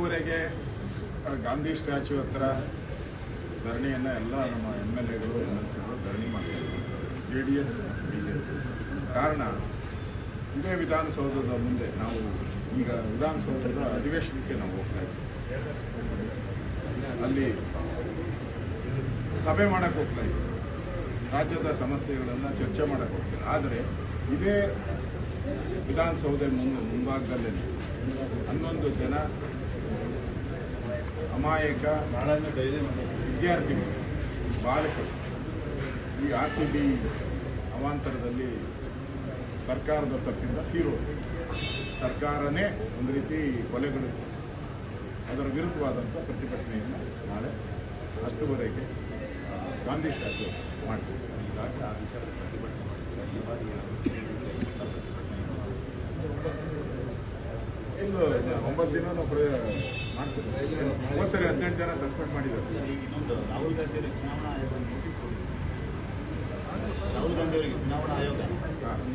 10:30ಗೆ Gandhi statue ಹತ್ರ ಧರಣಿಯನ್ನು ಎಲ್ಲ ನಮ್ಮ MLAಗಳು MLCಗಳು ಧರಣಿ ಮಾಡ್ತಾರೆ, JDS BJP. ಕಾರಣ ಇದೇ ವಿಧಾನಸೌಧದ ಮುಂದೆ ನಾವು ಈಗ ವಿಧಾನಸೌಧದ ಅಧಿವೇಶನಕ್ಕೆ ನಾವು ಹೋಗ್ತಾ ಇದ್ದೀವಿ. ಅಲ್ಲಿ ಸಭೆ ಮಾಡಕ್ಕೆ ಹೋಗ್ತಾ ಇದ್ದೀವಿ, ರಾಜ್ಯದ ಸಮಸ್ಯೆಗಳನ್ನು ಚರ್ಚೆ ಮಾಡಕ್ಕೆ ಹೋಗ್ತೀವಿ. ಆದರೆ ಇದೇ ವಿಧಾನಸೌಧ ಮುಂಭಾಗದಲ್ಲಿ 11 ಜನ ಅಮಾಯಕ ವಿದ್ಯಾರ್ಥಿಗಳು, ಬಾಲಕರು ಈ RCB ಅವಾಂತರದಲ್ಲಿ ಸರ್ಕಾರದ ತಪ್ಪಿಂದ ತೀರೋದು. ಸರ್ಕಾರನೇ ಒಂದು ರೀತಿ ಕೊಲೆಗೊಳಿತು. ಅದರ ವಿರುದ್ಧವಾದಂಥ ಪ್ರತಿಭಟನೆಯನ್ನು ನಾಳೆ 10:30ಗೆ ಗಾಂಧಿ ಸ್ಟ್ಯಾಚ್ಯೂ ಮಾಡಿಸಿದ್ದಾರೆ. ಇಲ್ಲ 9 ದಿನ ನಾವು ಮಾಡ್ತಿದ್ದೀವಿ. ಹೋದ್ಸರಿ 18 ಜನ ಸಸ್ಪೆಂಡ್ ಮಾಡಿದ್ದಾರೆ. ರಾಹುಲ್ ಗಾಂಧಿ ಅವರಿಗೆ ಚುನಾವಣಾ ಆಯೋಗ ನೋಟಿಸ್ ಕೊಟ್ಟಿದೆ. ರಾಹುಲ್ ಗಾಂಧಿ ಅವರಿಗೆ ಚುನಾವಣಾ ಆಯೋಗ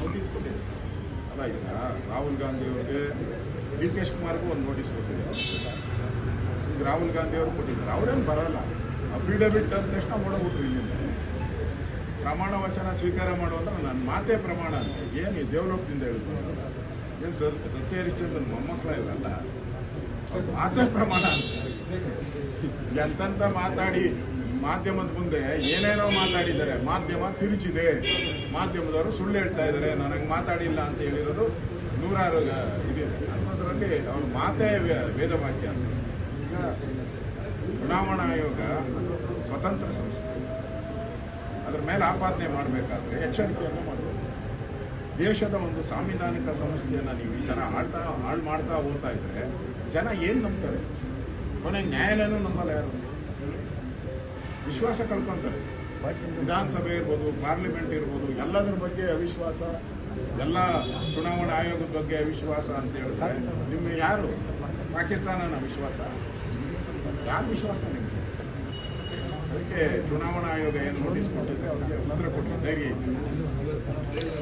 ನೋಟಿಸ್ ಕೊಟ್ಟಿದೆ. ಅಲ್ಲ, ಈಗ ರಾಹುಲ್ ಗಾಂಧಿ ಅವರಿಗೆ DK ಶಿವಕುಮಾರ್ಗೂ ಒಂದು ನೋಟಿಸ್ ಕೊಟ್ಟಿದೆ. ಈಗ ರಾಹುಲ್ ಗಾಂಧಿ ಅವರು ಕೊಟ್ಟಿದ್ದಾರೆ. ಅವರೇನು ಬರಲ್ಲ, ಅಫಿಡವಿಟ್ ಅಂದ ತಕ್ಷಣ ಓಡೋಗ್ಬಿಟ್ರು ಇಲ್ಲಿಂದ. ಪ್ರಮಾಣ ವಚನ ಸ್ವೀಕಾರ ಮಾಡುವಂದ್ರೆ ನನ್ನ ಮಾತೇ ಪ್ರಮಾಣ ಅಂತ ಏನು ದೇವಲೋಕದಿಂದ ಹೇಳಿದ್ರು. ಏನು ಸತ್ಯ ಹರಿಶ್ಚಂದ್ರನ್ ಮೊಮ್ಮಕ್ಕಳ ಇರಲ್ಲ, ಮಾತೇ ಪ್ರಮಾಣ ಅಂತ ಎಂತಂತ ಮಾತಾಡಿ ಮಾಧ್ಯಮದ ಮುಂದೆ ಏನೇನೋ ಮಾತಾಡಿದ್ದಾರೆ. ಮಾಧ್ಯಮ ತಿರುಚಿದೆ, ಮಾಧ್ಯಮದವರು ಸುಳ್ಳು ಹೇಳ್ತಾ ಇದ್ದಾರೆ, ನನಗೆ ಮಾತಾಡಿಲ್ಲ ಅಂತ ಹೇಳಿರೋದು ನೂರಾರು ಇದೆ. ಅಂಥದ್ರಲ್ಲಿ ಅವ್ರ ಮಾತೇ ವೇದವಾಕ್ಯ ಅಂತ. ಈಗ ಚುನಾವಣಾ ಆಯೋಗ ಸ್ವತಂತ್ರ ಸಂಸ್ಥೆ, ಅದರ ಮೇಲೆ ಆಪಾದನೆ ಮಾಡಬೇಕಾದ್ರೆ ಎಚ್ಚರಿಕೆಯನ್ನು ಮಾಡಬೇಕು. ದೇಶದ ಒಂದು ಸಾಂವಿಧಾನಿಕ ಸಂಸ್ಥೆಯನ್ನು ನೀವು ಈ ಥರ ಹಾಳು ಮಾಡ್ತಾ ಹೋಗ್ತಾ ಇದ್ರೆ ಜನ ಏನು ನಂಬ್ತಾರೆ? ಕೊನೆಗೆ ನ್ಯಾಯಾಲಯನೂ ನಂಬಲ್ಲ, ಯಾರು ವಿಶ್ವಾಸ ಕಳ್ಕೊತಾರೆ. ವಿಧಾನಸಭೆ ಇರ್ಬೋದು, ಪಾರ್ಲಿಮೆಂಟ್ ಇರ್ಬೋದು, ಎಲ್ಲದರ ಬಗ್ಗೆ ಅವಿಶ್ವಾಸ, ಎಲ್ಲ ಚುನಾವಣಾ ಆಯೋಗದ ಬಗ್ಗೆ ಅವಿಶ್ವಾಸ ಅಂತ ಹೇಳಿದ್ರೆ ನಿಮ್ಮ ಯಾರು ಪಾಕಿಸ್ತಾನನ ವಿಶ್ವಾಸ? ಯಾರು ವಿಶ್ವಾಸ ನಿಮಗೆ? ಅದಕ್ಕೆ ಚುನಾವಣಾ ಆಯೋಗ ಏನು ನೋಟಿಸ್ ಕೊಟ್ಟಿದೆ ಅವ್ರಿಗೆ ಉತ್ತರ ಕೊಟ್ಟರೆ ಧೈರ್ಯ ಇದೆ.